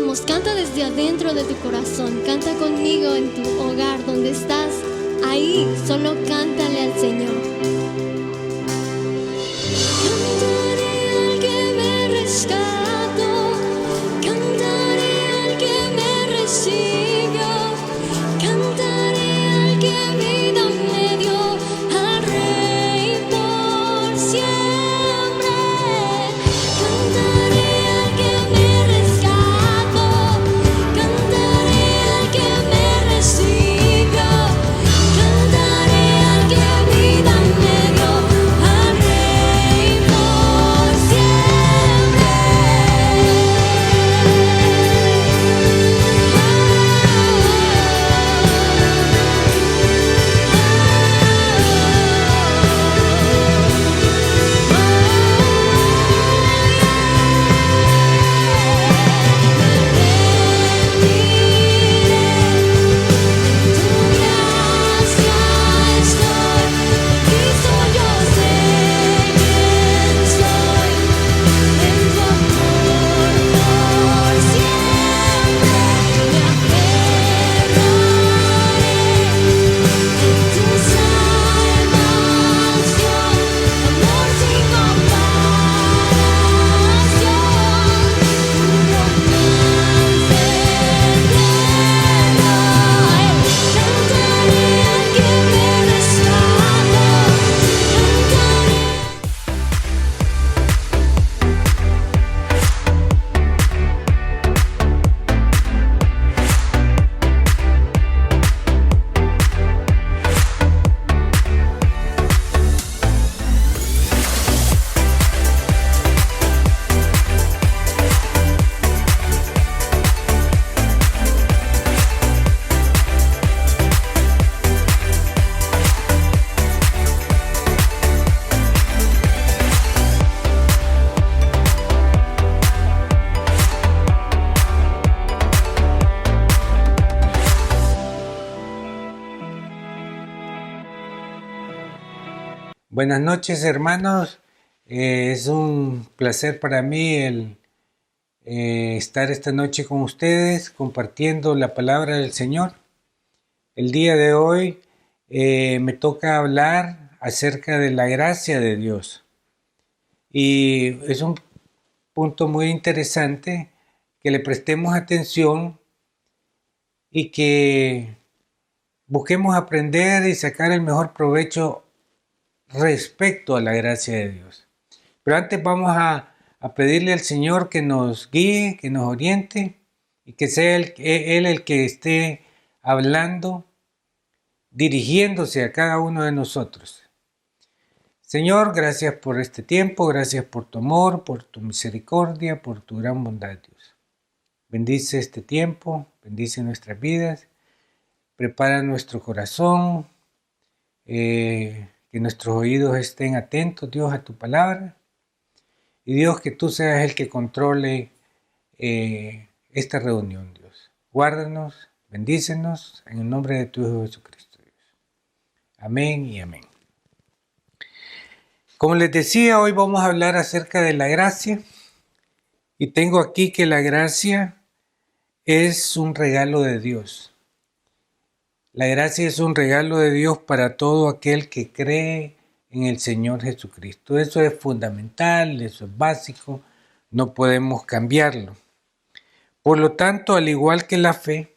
Vamos, canta desde adentro de tu corazón. Canta conmigo en tu hogar, donde estás. Ahí, solo cántale al Señor. Cantaré al que me rescató, cantaré al que me recibió, cantaré al que vida me dio, al Rey por siempre. Cantaré al que me rescató, cantaré al que me recibió, cantaré al que vida me dio, al Rey por siempre. Buenas noches, hermanos. Es un placer para mí el estar esta noche con ustedes compartiendo la palabra del Señor. El día de hoy me toca hablar acerca de la gracia de Dios. Y es un punto muy interesante que le prestemos atención y que busquemos aprender y sacar el mejor provecho respecto a la gracia de Dios. Pero antes vamos a pedirle al Señor que nos guíe, que nos oriente y que sea Él el que esté hablando, dirigiéndose a cada uno de nosotros. Señor, gracias por este tiempo, gracias por tu amor, por tu misericordia, por tu gran bondad, Dios. Bendice este tiempo, bendice nuestras vidas, prepara nuestro corazón, que nuestros oídos estén atentos, Dios, a tu palabra. Y Dios, que tú seas el que controle esta reunión, Dios. Guárdanos, bendícenos, en el nombre de tu Hijo Jesucristo, Dios. Amén y amén. Como les decía, hoy vamos a hablar acerca de la gracia. Y tengo aquí que la gracia es un regalo de Dios. La gracia es un regalo de Dios para todo aquel que cree en el Señor Jesucristo. Eso es fundamental, eso es básico, no podemos cambiarlo. Por lo tanto, al igual que la fe,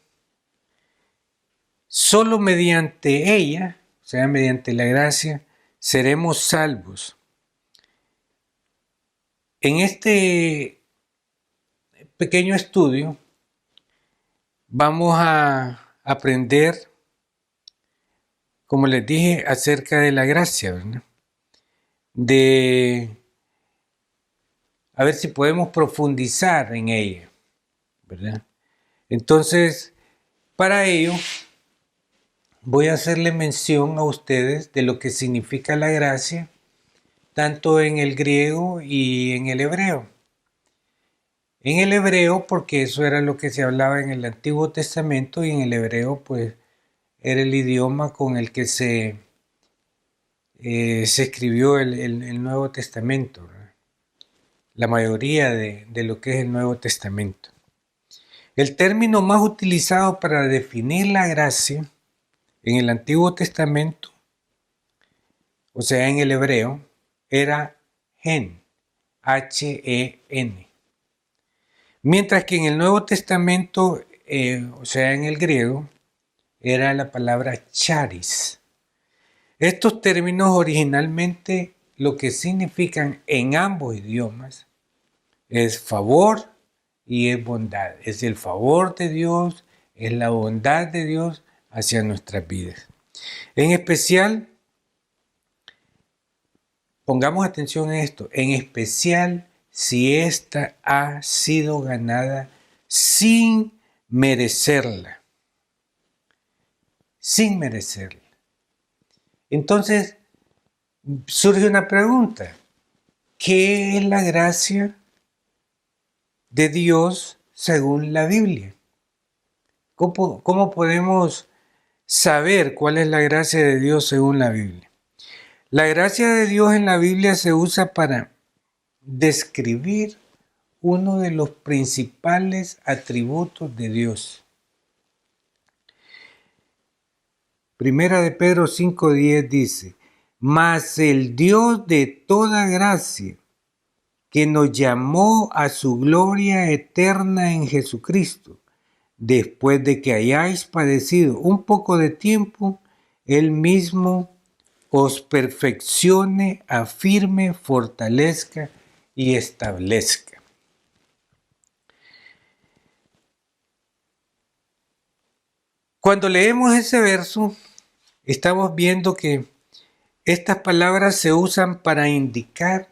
solo mediante ella, o sea, mediante la gracia, seremos salvos. En este pequeño estudio vamos a aprender, como les dije, acerca de la gracia, ¿verdad? A ver si podemos profundizar en ella, ¿verdad? Entonces, para ello, voy a hacerle mención a ustedes de lo que significa la gracia, tanto en el griego y en el hebreo. En el hebreo, porque eso era lo que se hablaba en el Antiguo Testamento, y en el hebreo, pues, era el idioma con el que se escribió el Nuevo Testamento, ¿verdad? La mayoría de lo que es el Nuevo Testamento. El término más utilizado para definir la gracia en el Antiguo Testamento, o sea, en el hebreo, era gen, H-E-N. Mientras que en el Nuevo Testamento, o sea, en el griego, era la palabra charis. Estos términos originalmente lo que significan en ambos idiomas es favor y es bondad. Es el favor de Dios, es la bondad de Dios hacia nuestras vidas. En especial, pongamos atención a esto, en especial si ésta ha sido ganada sin merecerla. Sin merecerla. Entonces, surge una pregunta. ¿Qué es la gracia de Dios según la Biblia? ¿Cómo podemos saber cuál es la gracia de Dios según la Biblia? La gracia de Dios en la Biblia se usa para describir uno de los principales atributos de Dios. Primera de Pedro 5:10 dice: mas el Dios de toda gracia, que nos llamó a su gloria eterna en Jesucristo, después de que hayáis padecido un poco de tiempo, Él mismo os perfeccione, afirme, fortalezca y establezca. Cuando leemos ese verso, estamos viendo que estas palabras se usan para indicar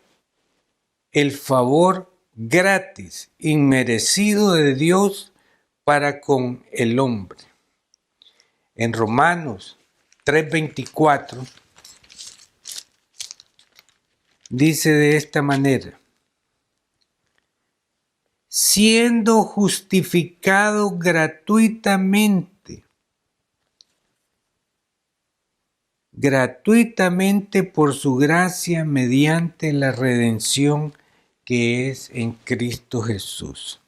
el favor gratis, inmerecido de Dios para con el hombre. En Romanos 3:24 dice de esta manera: siendo justificado gratuitamente por su gracia mediante la redención que es en Cristo Jesús.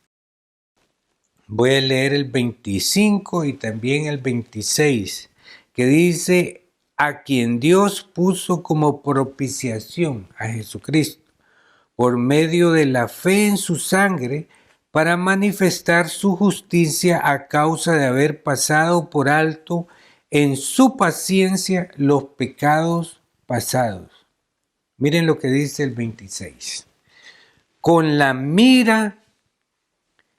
Voy a leer el 25 y también el 26, que dice: a quien Dios puso como propiciación, a Jesucristo, por medio de la fe en su sangre, para manifestar su justicia a causa de haber pasado por alto en su paciencia los pecados pasados. Miren lo que dice el 26. Con la mira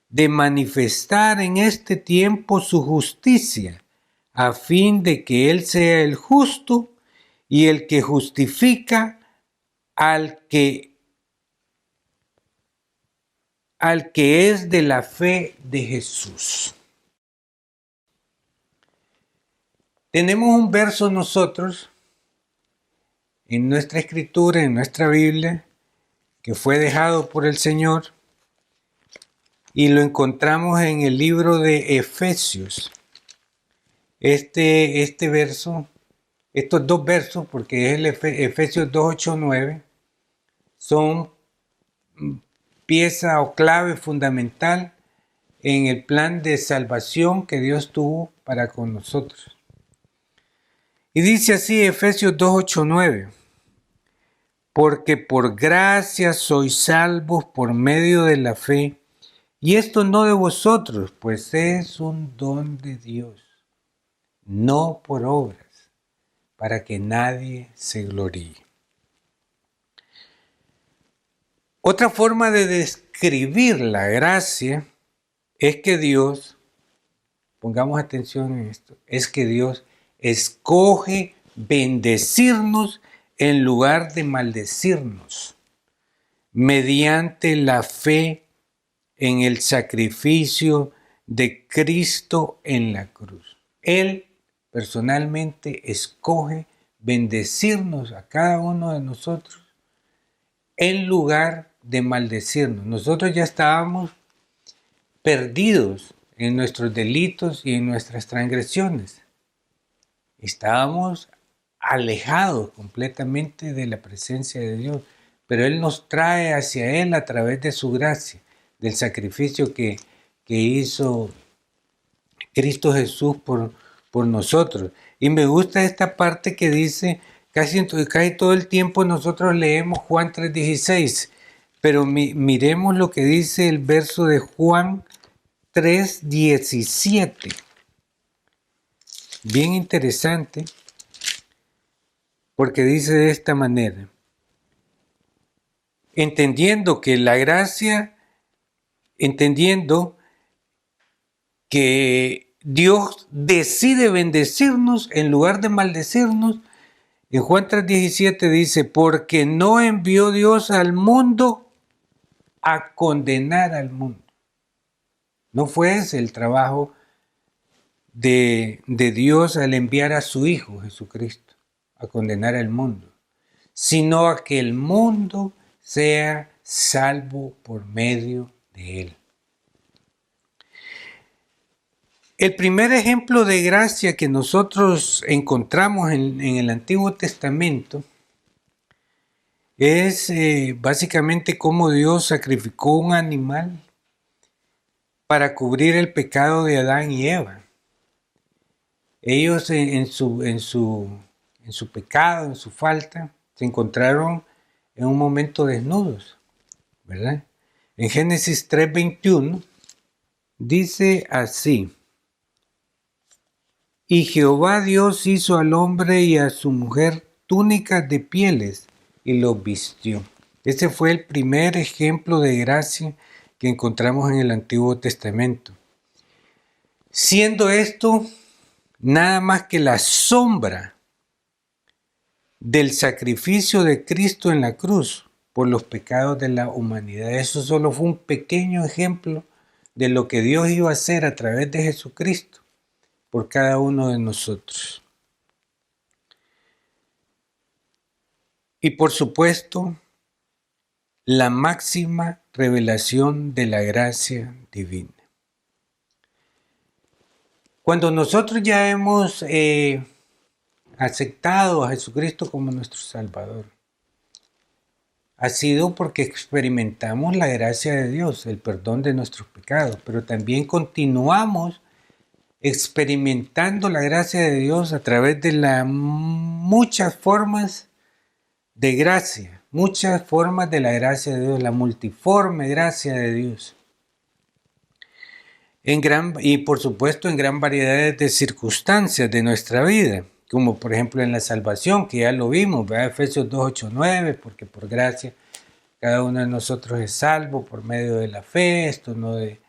de manifestar en este tiempo su justicia, a fin de que Él sea el justo y el que justifica al que es de la fe de Jesús. Tenemos un verso nosotros en nuestra escritura, en nuestra Biblia, que fue dejado por el Señor, y lo encontramos en el libro de Efesios. Este verso, estos dos versos, porque es el Efesios 2:8-9, son pieza o clave fundamental en el plan de salvación que Dios tuvo para con nosotros. Y dice así Efesios 2:8-9: porque por gracia sois salvos por medio de la fe, y esto no de vosotros, pues es un don de Dios, no por obras, para que nadie se gloríe. Otra forma de describir la gracia es que Dios, pongamos atención en esto, es que Dios escoge bendecirnos en lugar de maldecirnos, mediante la fe en el sacrificio de Cristo en la cruz. Él personalmente escoge bendecirnos a cada uno de nosotros en lugar de maldecirnos. Nosotros ya estábamos perdidos en nuestros delitos y en nuestras transgresiones. Estábamos alejados completamente de la presencia de Dios, pero Él nos trae hacia Él a través de su gracia, del sacrificio que que hizo Cristo Jesús por nosotros. Y me gusta esta parte que dice, casi todo el tiempo nosotros leemos Juan 3:16, pero miremos lo que dice el verso de Juan 3:17. Bien interesante, porque dice de esta manera: entendiendo que Dios decide bendecirnos en lugar de maldecirnos, en Juan 3:17 dice, porque no envió Dios al mundo a condenar al mundo. No fue ese el trabajo de Dios al enviar a su Hijo Jesucristo a condenar al mundo, sino a que el mundo sea salvo por medio de él. El primer ejemplo de gracia que nosotros encontramos en el Antiguo Testamento es básicamente cómo Dios sacrificó un animal para cubrir el pecado de Adán y Eva. Ellos en su pecado, en su falta, se encontraron en un momento desnudos, ¿verdad? En Génesis 3:21 dice así: y Jehová Dios hizo al hombre y a su mujer túnicas de pieles y los vistió. Ese fue el primer ejemplo de gracia que encontramos en el Antiguo Testamento. Siendo esto nada más que la sombra del sacrificio de Cristo en la cruz por los pecados de la humanidad. Eso solo fue un pequeño ejemplo de lo que Dios iba a hacer a través de Jesucristo por cada uno de nosotros. Y por supuesto, la máxima revelación de la gracia divina. Cuando nosotros ya hemos aceptado a Jesucristo como nuestro Salvador, ha sido porque experimentamos la gracia de Dios, el perdón de nuestros pecados, pero también continuamos experimentando la gracia de Dios a través de las muchas formas de gracia, muchas formas de la gracia de Dios, la multiforme gracia de Dios. Y por supuesto en gran variedad de circunstancias de nuestra vida, como por ejemplo en la salvación, que ya lo vimos, ¿verdad? Efesios 2:8-9, porque por gracia cada uno de nosotros es salvo por medio de la fe, esto no de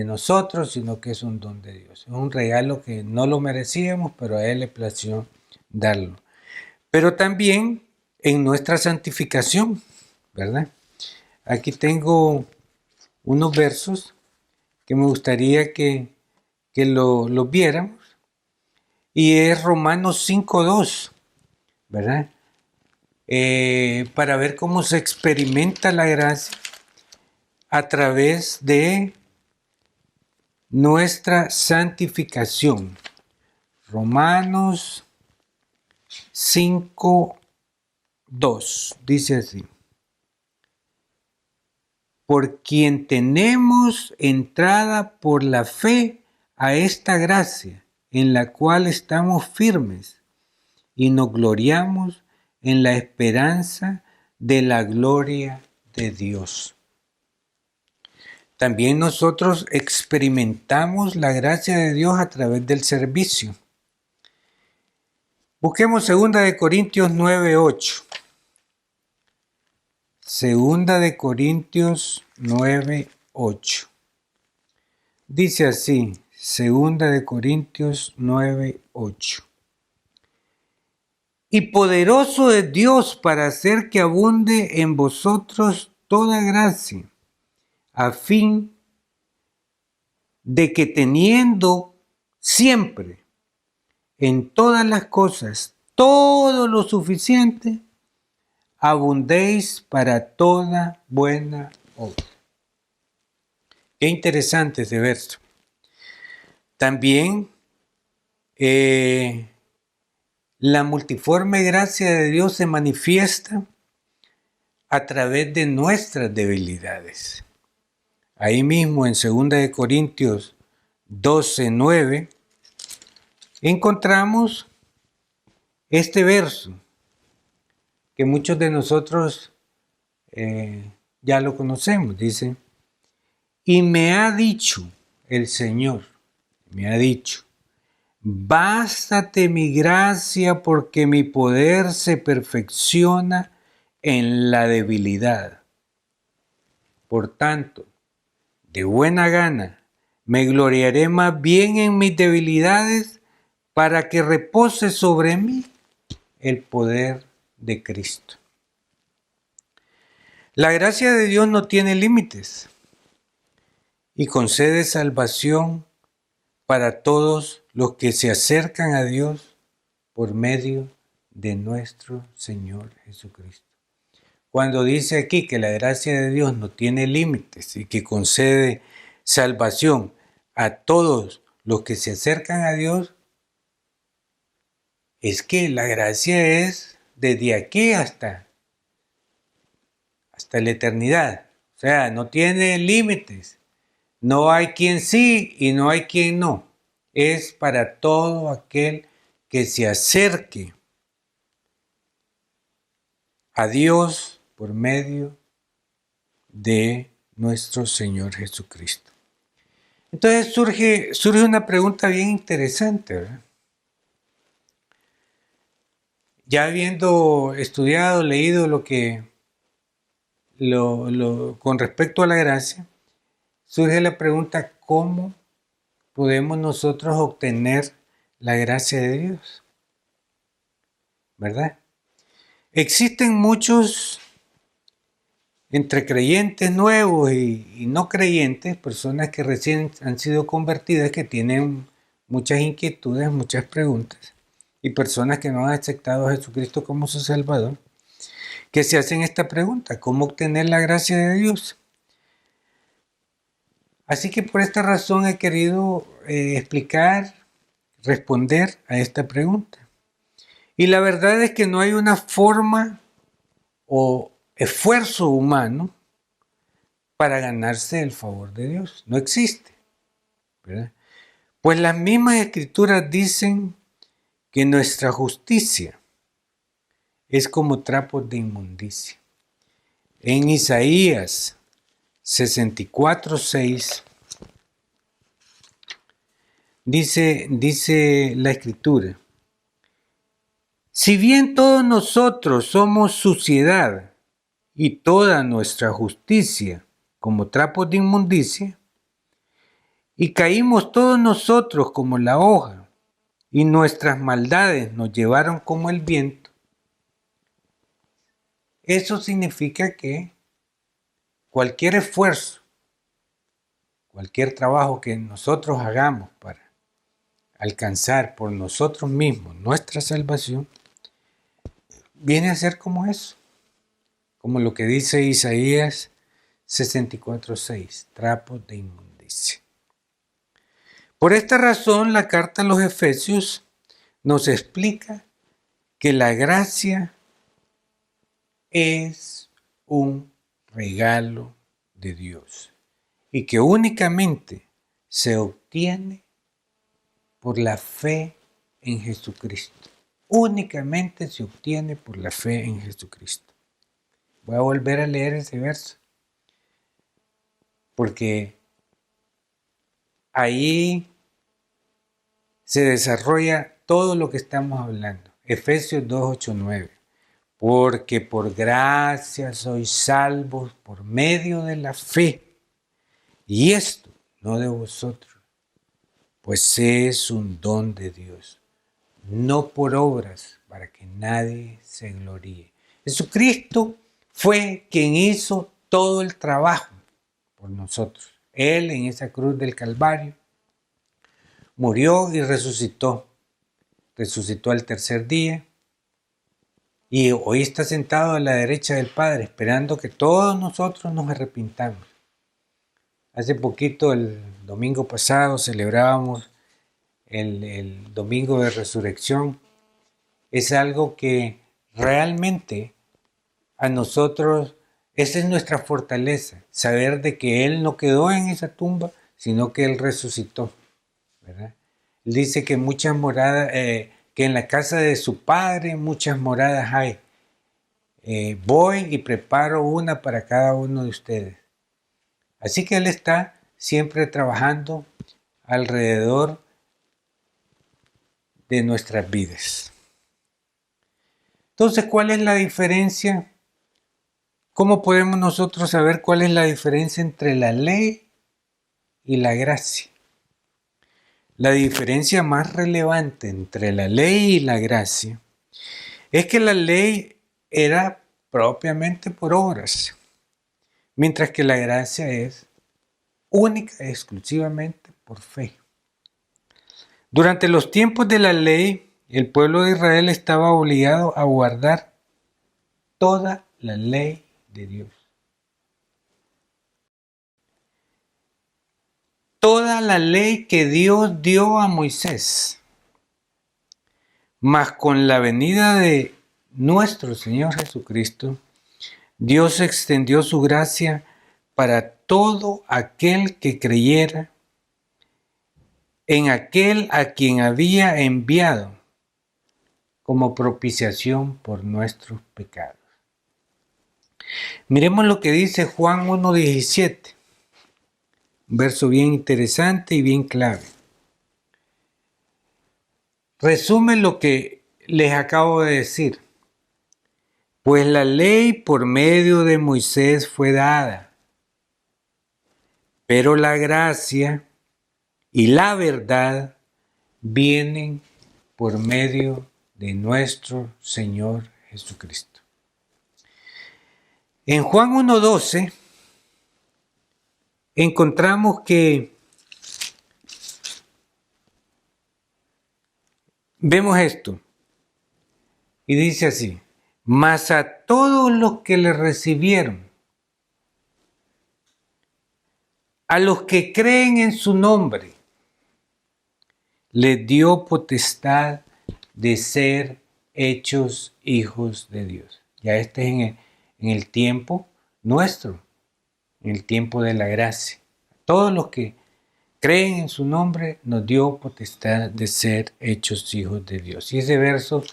nosotros, sino que es un don de Dios. Es un regalo que no lo merecíamos, pero a Él le plació darlo. Pero también en nuestra santificación, ¿verdad? Aquí tengo unos versos que me gustaría que lo viéramos, y es Romanos 5:2, ¿verdad? Para ver cómo se experimenta la gracia a través de nuestra santificación. Romanos 5:2 dice así: por quien tenemos entrada por la fe a esta gracia, en la cual estamos firmes y nos gloriamos en la esperanza de la gloria de Dios. También nosotros experimentamos la gracia de Dios a través del servicio. Busquemos 2 de Corintios 9:8. 2 de Corintios 9:8. Dice así, 2 de Corintios 9:8. Y poderoso es Dios para hacer que abunde en vosotros toda gracia, a fin de que teniendo siempre en todas las cosas todo lo suficiente, abundéis para toda buena obra. Qué interesante ese verso. También la multiforme gracia de Dios se manifiesta a través de nuestras debilidades. ahí mismo en 2 Corintios 12:9, encontramos este verso que muchos de nosotros ya lo conocemos. Dice, y me ha dicho el Señor, me ha dicho, bástate mi gracia porque mi poder se perfecciona en la debilidad. Por tanto, de buena gana, me gloriaré más bien en mis debilidades para que repose sobre mí el poder de Cristo. La gracia de Dios no tiene límites y concede salvación para todos los que se acercan a Dios por medio de nuestro Señor Jesucristo. Cuando dice aquí que la gracia de Dios no tiene límites y que concede salvación a todos los que se acercan a Dios, es que la gracia es desde aquí hasta la eternidad. O sea, no tiene límites. No hay quien sí y no hay quien no. Es para todo aquel que se acerque a Dios por medio de nuestro Señor Jesucristo. Entonces surge una pregunta bien interesante, ¿verdad? Ya habiendo estudiado, leído con respecto a la gracia, surge la pregunta, ¿cómo podemos nosotros obtener la gracia de Dios? ¿Verdad? Existen muchos entre creyentes nuevos y no creyentes, personas que recién han sido convertidas, que tienen muchas inquietudes, muchas preguntas, y personas que no han aceptado a Jesucristo como su Salvador, que se hacen esta pregunta, ¿cómo obtener la gracia de Dios? Así que por esta razón he querido explicar, responder a esta pregunta. Y la verdad es que no hay una forma o esfuerzo humano para ganarse el favor de Dios. No existe, ¿verdad? Pues las mismas escrituras dicen que nuestra justicia es como trapos de inmundicia. En Isaías 64:6 dice la escritura, si bien todos nosotros somos suciedad y toda nuestra justicia como trapos de inmundicia, y caímos todos nosotros como la hoja, y nuestras maldades nos llevaron como el viento, eso significa que cualquier esfuerzo, cualquier trabajo que nosotros hagamos para alcanzar por nosotros mismos nuestra salvación, viene a ser como eso, como lo que dice Isaías 64:6, trapos de inmundicia. Por esta razón, la carta a los Efesios nos explica que la gracia es un regalo de Dios y que únicamente se obtiene por la fe en Jesucristo. Únicamente se obtiene por la fe en Jesucristo. Voy a volver a leer ese verso, porque ahí se desarrolla todo lo que estamos hablando. Efesios 2:8-9. Porque por gracia sois salvos por medio de la fe. Y esto no de vosotros, pues es un don de Dios, no por obras, para que nadie se gloríe. Jesucristo fue quien hizo todo el trabajo por nosotros. Él en esa cruz del Calvario murió y resucitó. Resucitó al tercer día. Y hoy está sentado a la derecha del Padre, esperando que todos nosotros nos arrepintamos. Hace poquito, el domingo pasado, celebrábamos el domingo de resurrección. Es algo que realmente a nosotros Esa es nuestra fortaleza, saber de que Él no quedó en esa tumba, sino que Él resucitó, ¿verdad? Él dice que muchas moradas, que en la casa de su Padre muchas moradas hay. Voy y preparo una para cada uno de ustedes. Así que Él está siempre trabajando alrededor de nuestras vidas. Entonces, ¿cuál es la diferencia? ¿Cómo podemos nosotros saber cuál es la diferencia entre la ley y la gracia? La diferencia más relevante entre la ley y la gracia es que la ley era propiamente por obras, mientras que la gracia es única y exclusivamente por fe. Durante los tiempos de la ley, el pueblo de Israel estaba obligado a guardar toda la ley de Dios. Toda la ley que Dios dio a Moisés. Mas con la venida de nuestro Señor Jesucristo, Dios extendió su gracia para todo aquel que creyera en aquel a quien había enviado como propiciación por nuestros pecados. Miremos lo que dice Juan 1:17, un verso bien interesante y bien clave. Resume lo que les acabo de decir. Pues la ley por medio de Moisés fue dada, pero la gracia y la verdad vienen por medio de nuestro Señor Jesucristo. En Juan 1:12 encontramos que vemos esto y dice así: mas a todos los que le recibieron, a los que creen en su nombre, les dio potestad de ser hechos hijos de Dios. Ya este es en el tiempo nuestro, en el tiempo de la gracia. Todos los que creen en su nombre nos dio potestad de ser hechos hijos de Dios. Y ese verso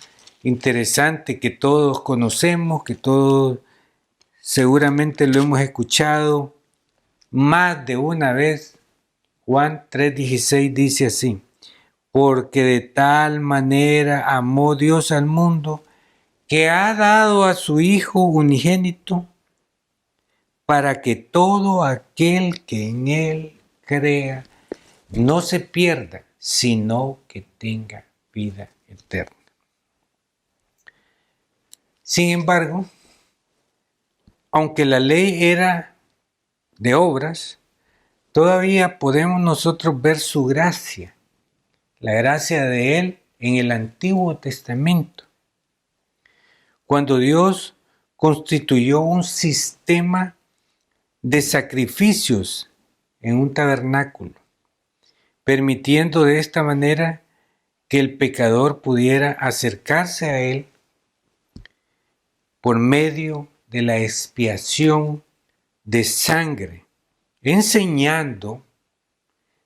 interesante que todos conocemos, que todos seguramente lo hemos escuchado más de una vez. Juan 3:16 dice así: porque de tal manera amó Dios al mundo que ha dado a su Hijo unigénito para que todo aquel que en Él crea no se pierda, sino que tenga vida eterna. Sin embargo, aunque la ley era de obras, todavía podemos nosotros ver su gracia, la gracia de Él en el Antiguo Testamento, cuando Dios constituyó un sistema de sacrificios en un tabernáculo, permitiendo de esta manera que el pecador pudiera acercarse a Él por medio de la expiación de sangre, enseñando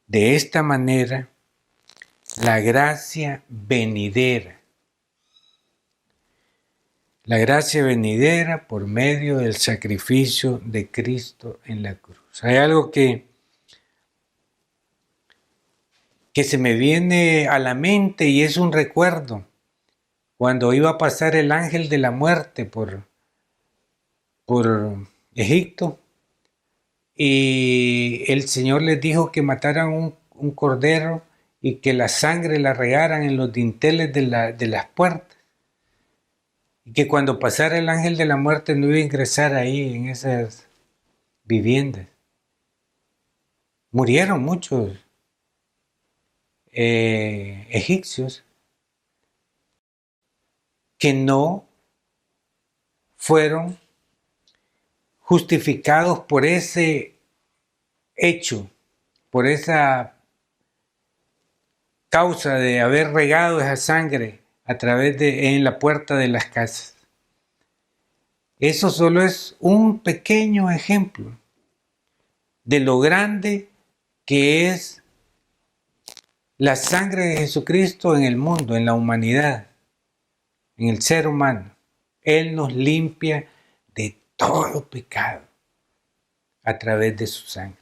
de esta manera la gracia venidera. La gracia venidera por medio del sacrificio de Cristo en la cruz. Hay algo que se me viene a la mente y es un recuerdo. Cuando iba a pasar el ángel de la muerte por Egipto, y el Señor les dijo que mataran un cordero y que la sangre la regaran en los dinteles de las puertas, y que cuando pasara el ángel de la muerte no iba a ingresar ahí en esas viviendas. Murieron muchos egipcios que no fueron justificados por ese hecho, por esa causa de haber regado esa sangre a través en la puerta de las casas. Eso solo es un pequeño ejemplo de lo grande que es la sangre de Jesucristo en el mundo, en la humanidad, en el ser humano. Él nos limpia de todo pecado a través de su sangre.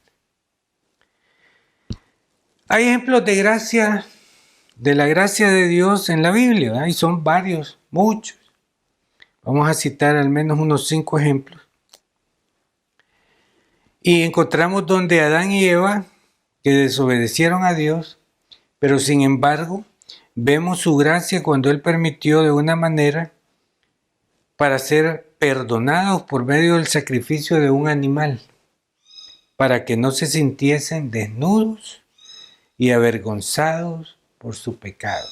Hay ejemplos de gracia, de la gracia de Dios en la Biblia, ¿verdad? Y son varios, muchos. Vamos a citar al menos unos 5 ejemplos. Y encontramos donde Adán y Eva, que desobedecieron a Dios, pero sin embargo, vemos su gracia cuando Él permitió de una manera para ser perdonados por medio del sacrificio de un animal, para que no se sintiesen desnudos y avergonzados por su pecado.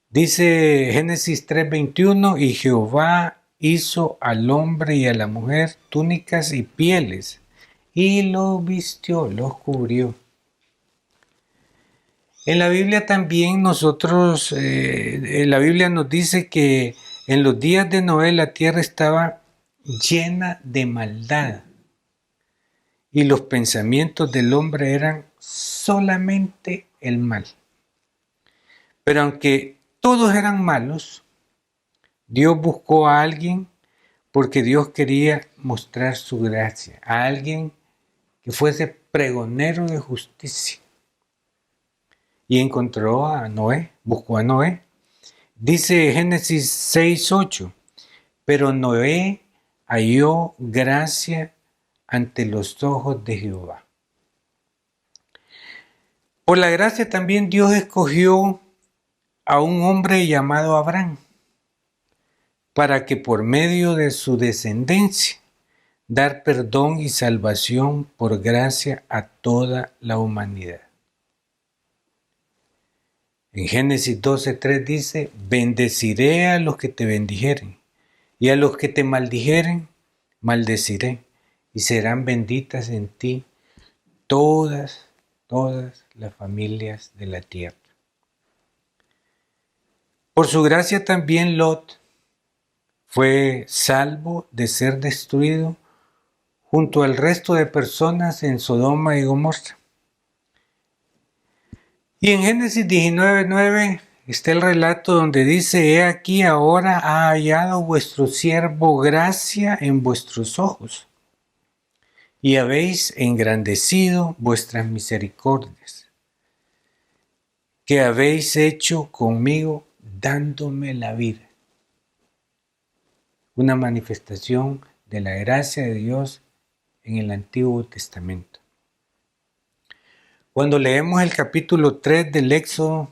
Dice Génesis 3:21, y Jehová hizo al hombre y a la mujer túnicas y pieles, y los vistió, los cubrió. En la Biblia también la Biblia nos dice que en los días de Noé la tierra estaba llena de maldad y los pensamientos del hombre eran solamente el mal. Pero aunque todos eran malos, Dios buscó a alguien porque Dios quería mostrar su gracia, a alguien que fuese pregonero de justicia. Y encontró a Noé, buscó a Noé. Dice Génesis 6:8, pero Noé halló gracia ante los ojos de Jehová. Por la gracia también Dios escogió a un hombre llamado Abraham, para que por medio de su descendencia dar perdón y salvación por gracia a toda la humanidad. En Génesis 12:3 dice, bendeciré a los que te bendijeren, y a los que te maldijeren, maldeciré, y serán benditas en ti todas las familias de la tierra. Por su gracia también Lot fue salvo de ser destruido junto al resto de personas en Sodoma y Gomorra. Y en Génesis 19:9 está el relato donde dice, he aquí ahora ha hallado vuestro siervo gracia en vuestros ojos, y habéis engrandecido vuestras misericordias, que habéis hecho conmigo dándome la vida. Una manifestación de la gracia de Dios en el Antiguo Testamento. Cuando leemos el capítulo 3 del Éxodo,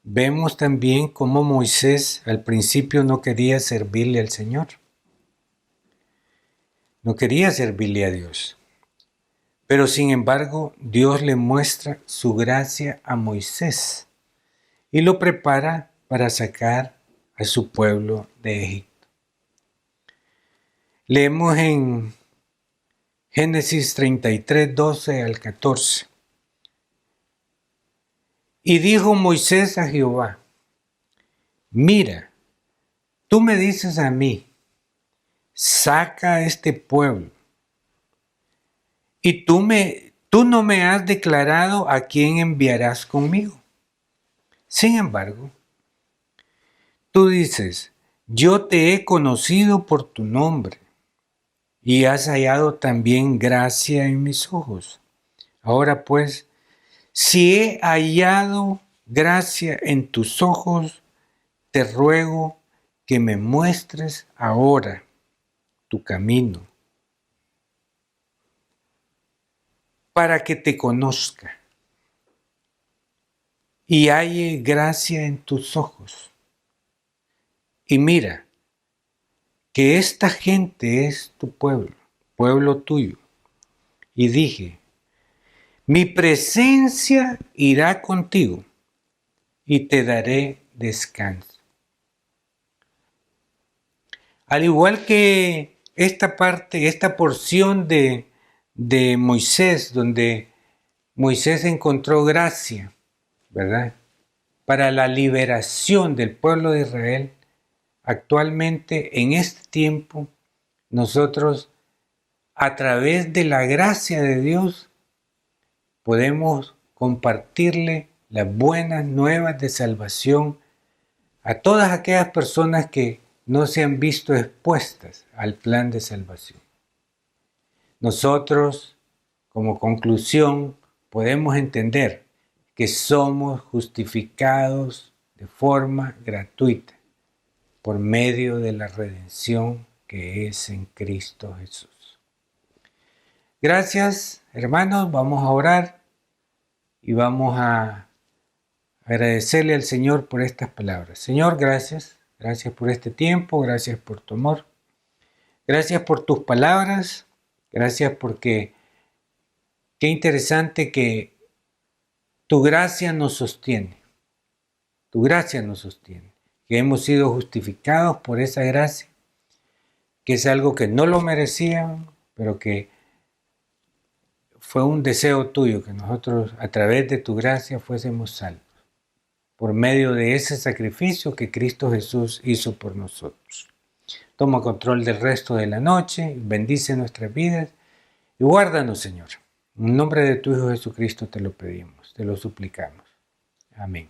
vemos también cómo Moisés al principio no quería servirle al Señor. No quería servirle a Dios. Pero sin embargo, Dios le muestra su gracia a Moisés y lo prepara para sacar a su pueblo de Egipto. Leemos en Génesis 33, 12 al 14. Y dijo Moisés a Jehová, mira, tú me dices a mí, saca a este pueblo, y tú no me has declarado a quién enviarás conmigo. Sin embargo, tú dices, yo te he conocido por tu nombre, y has hallado también gracia en mis ojos. Ahora pues, si he hallado gracia en tus ojos, te ruego que me muestres ahora tu camino, para que te conozca y halle gracia en tus ojos. Y mira, que esta gente es tu pueblo, pueblo tuyo. Y dije, mi presencia irá contigo y te daré descanso. Al igual que esta parte, esta porción de Moisés, donde Moisés encontró gracia, ¿verdad? Para la liberación del pueblo de Israel, actualmente en este tiempo nosotros a través de la gracia de Dios podemos compartirle las buenas nuevas de salvación a todas aquellas personas que no se han visto expuestas al plan de salvación. Nosotros, como conclusión, podemos entender que somos justificados de forma gratuita por medio de la redención que es en Cristo Jesús. Gracias, hermanos. Vamos a orar y vamos a agradecerle al Señor por estas palabras. Señor, gracias. Gracias por este tiempo. Gracias por tu amor. Gracias por tus palabras. Gracias porque qué interesante que tu gracia nos sostiene. Tu gracia nos sostiene. Que hemos sido justificados por esa gracia. Que es algo que no lo merecíamos, pero que fue un deseo tuyo que nosotros a través de tu gracia fuésemos salvos por medio de ese sacrificio que Cristo Jesús hizo por nosotros. Toma control del resto de la noche, bendice nuestras vidas y guárdanos, Señor. En nombre de tu Hijo Jesucristo te lo pedimos, te lo suplicamos. Amén.